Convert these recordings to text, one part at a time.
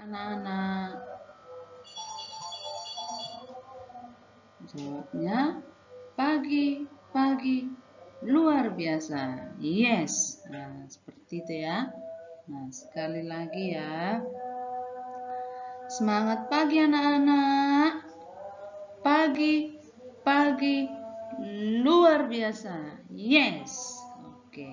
anak-anak? Jawabnya pagi, pagi, luar biasa. Yes. Nah, seperti itu ya. Nah, sekali lagi ya. Semangat pagi anak-anak. Pagi, pagi, luar biasa. Yes. Oke.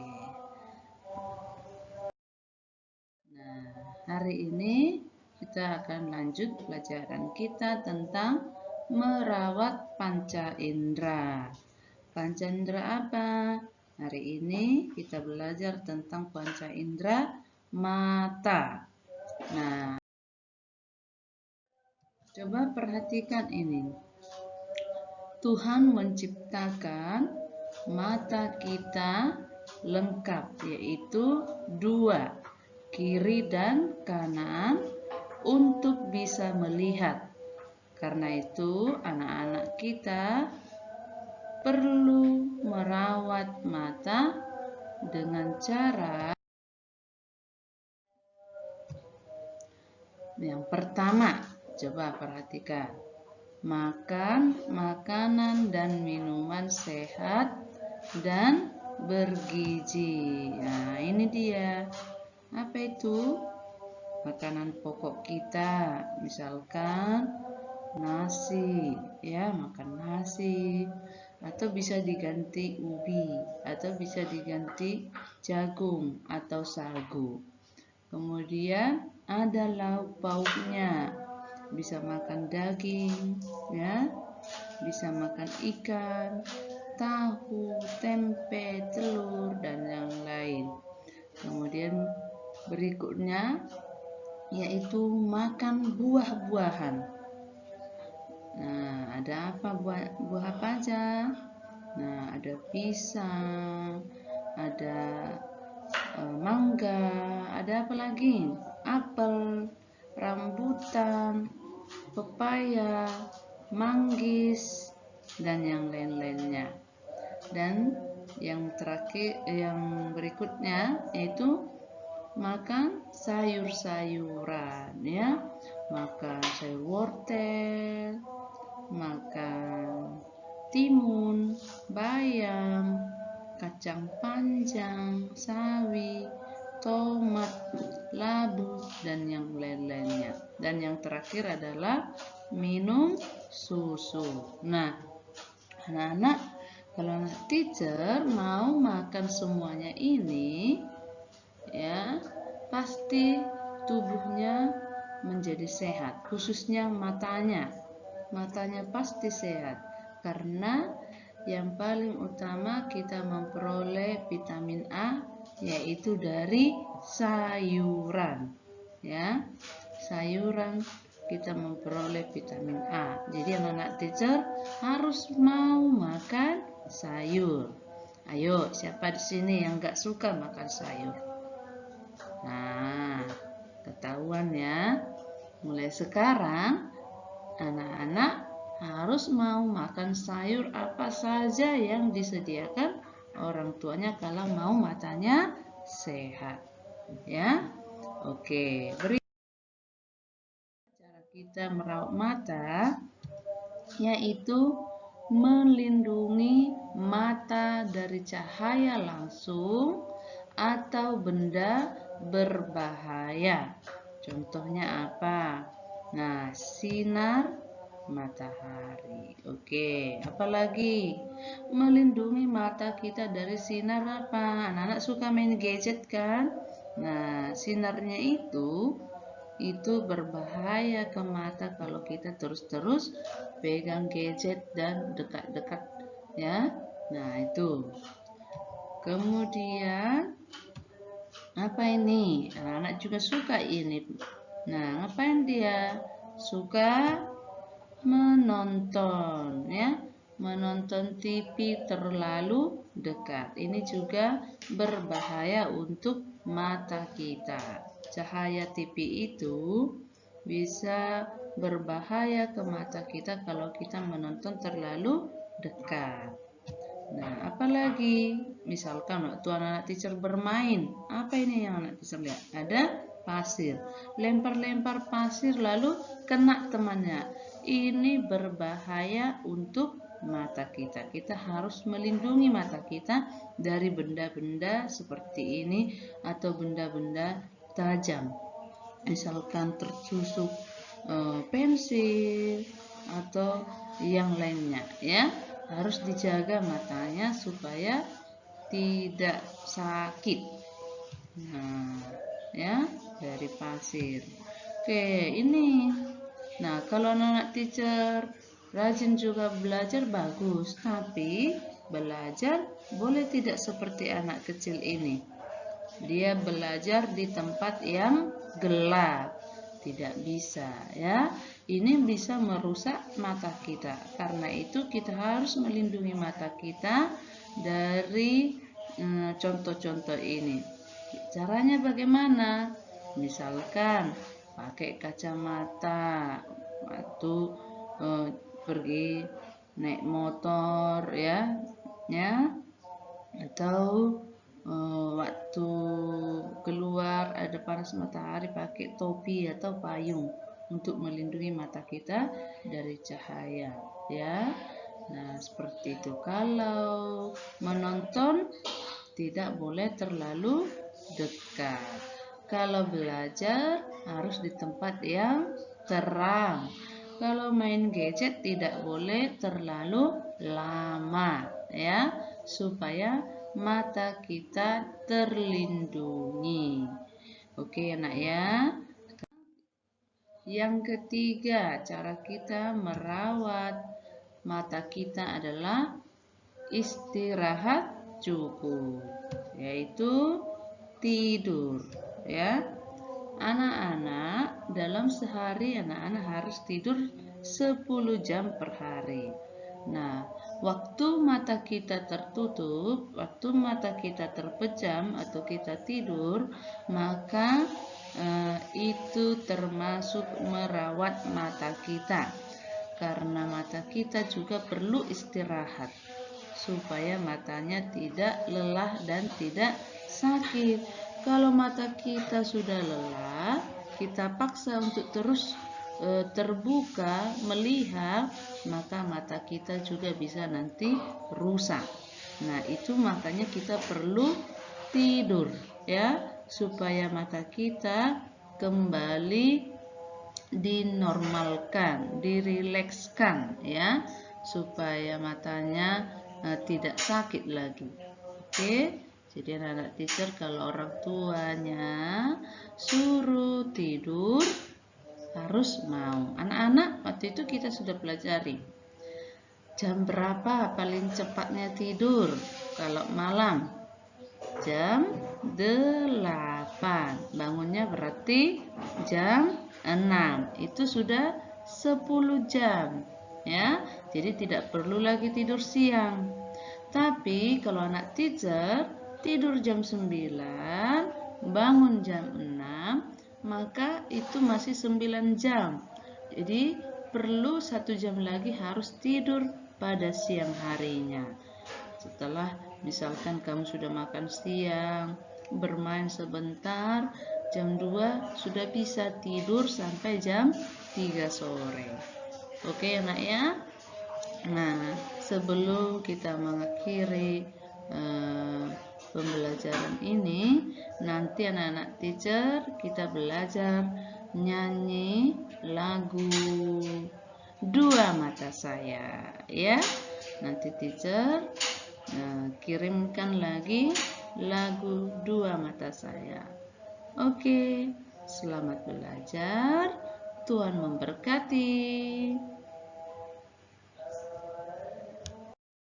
Nah, hari ini kita akan lanjut pelajaran kita tentang merawat panca indera. Panca indera apa? Hari ini kita belajar tentang panca indera mata. Nah, coba perhatikan ini. Tuhan menciptakan mata kita lengkap, yaitu dua, kiri dan kanan, untuk bisa melihat. Karena itu, anak-anak kita perlu merawat mata dengan cara yang pertama. Coba perhatikan, makan makanan dan minuman sehat dan bergizi. Nah, ini dia. Apa itu? Makanan pokok kita, misalkan nasi, ya, makan nasi, atau bisa diganti ubi, atau bisa diganti jagung atau sagu. Kemudian ada lauk pauknya, bisa makan daging, ya, bisa makan ikan, tahu, tempe, telur, dan yang lain. Kemudian berikutnya yaitu makan buah-buahan. Nah, ada apa buah apa aja? Nah, ada pisang, ada mangga, ada apa lagi? Apel, rambutan, pepaya, manggis, dan yang lain-lainnya. Dan yang terakhir, yang berikutnya yaitu makan sayur-sayuran, ya, makan sayur wortel, makan timun, bayam, kacang panjang, sawi, tomat, labu, dan yang lain-lainnya. Dan yang terakhir adalah minum susu. Nah, anak-anak, kalau teacher mau makan semuanya ini, ya, pasti tubuhnya menjadi sehat, khususnya matanya. Matanya pasti sehat karena yang paling utama kita memperoleh vitamin A yaitu dari sayuran, ya. Sayuran kita memperoleh vitamin A. Jadi anak-anak teacher harus mau makan sayur. Ayo, siapa di sini yang gak suka makan sayur? Nah, ketahuan ya. Mulai sekarang anak-anak harus mau makan sayur apa saja yang disediakan orang tuanya kalau mau matanya sehat. Ya. Oke, cara kita merawat mata yaitu melindungi mata dari cahaya langsung atau benda berbahaya. Contohnya apa? Nah, sinar matahari. Oke, apalagi melindungi mata kita dari sinar apa? Anak-anak suka main gadget kan? Nah, sinarnya itu berbahaya ke mata kalau kita terus-terus pegang gadget dan dekat-dekat, ya. Nah, itu. Kemudian apa ini? Anak-anak juga suka ini. Nah, ngapain dia? Suka menonton, ya. Menonton TV terlalu dekat. Ini juga berbahaya untuk mata kita. Cahaya TV itu bisa berbahaya ke mata kita kalau kita menonton terlalu dekat. Nah, apalagi misalkan waktu anak-anak teacher bermain, apa ini yang anak teacher lihat? Ada pasir, lempar-lempar pasir lalu kena temannya. Ini berbahaya untuk mata kita. Kita harus melindungi mata kita dari benda-benda seperti ini atau benda-benda tajam. Misalkan tertusuk pensil atau yang lainnya, ya. Harus dijaga matanya supaya tidak sakit. Nah, ya, dari pasir. Oke, ini. Nah, kalau anak teacher rajin juga belajar bagus, tapi belajar boleh tidak seperti anak kecil ini. Dia belajar di tempat yang gelap. Tidak bisa, ya. Ini bisa merusak mata kita. Karena itu kita harus melindungi mata kita dari contoh-contoh ini. Caranya bagaimana? Misalkan pakai kacamata waktu pergi naik motor, ya, atau waktu keluar ada panas matahari pakai topi atau payung untuk melindungi mata kita dari cahaya, ya. Nah, seperti itu. Kalau menonton tidak boleh terlalu dekat. Kalau belajar harus di tempat yang terang. Kalau main gadget tidak boleh terlalu lama, ya, supaya mata kita terlindungi. Oke, anak ya. Yang ketiga, cara kita merawat mata kita adalah istirahat cukup, yaitu tidur, ya. Anak-anak dalam sehari anak-anak harus tidur 10 jam per hari. Nah, waktu mata kita tertutup, waktu mata kita terpejam atau kita tidur, maka itu termasuk merawat mata kita. Karena mata kita juga perlu istirahat supaya matanya tidak lelah dan tidak sakit. Kalau mata kita sudah lelah, kita paksa untuk terus terbuka melihat, maka mata kita juga bisa nanti rusak. Nah, itu makanya kita perlu tidur, ya, supaya mata kita kembali dinormalkan, dirilekskan, ya, supaya matanya tidak sakit lagi. Oke, jadi anak-anak teacher kalau orang tuanya suruh tidur harus mau. Anak-anak waktu itu kita sudah pelajari jam berapa paling cepatnya tidur kalau malam. Jam 8. Bangunnya berarti jam 6. Itu sudah 10 jam, ya. Jadi tidak perlu lagi tidur siang. Tapi kalau anak teacher tidur jam 9, bangun jam 6, maka itu masih 9 jam. Jadi perlu 1 jam lagi harus tidur pada siang harinya. Setelah misalkan kamu sudah makan siang, bermain sebentar, jam 2 sudah bisa tidur sampai jam 3 sore. Oke, anak ya. Nah, sebelum kita mengakhiri pembelajaran ini, nanti anak-anak teacher kita belajar nyanyi lagu Dua Mata Saya, ya. Nanti teacher kirimkan lagi lagu Dua Mata Saya. Oke, selamat belajar. Tuhan memberkati.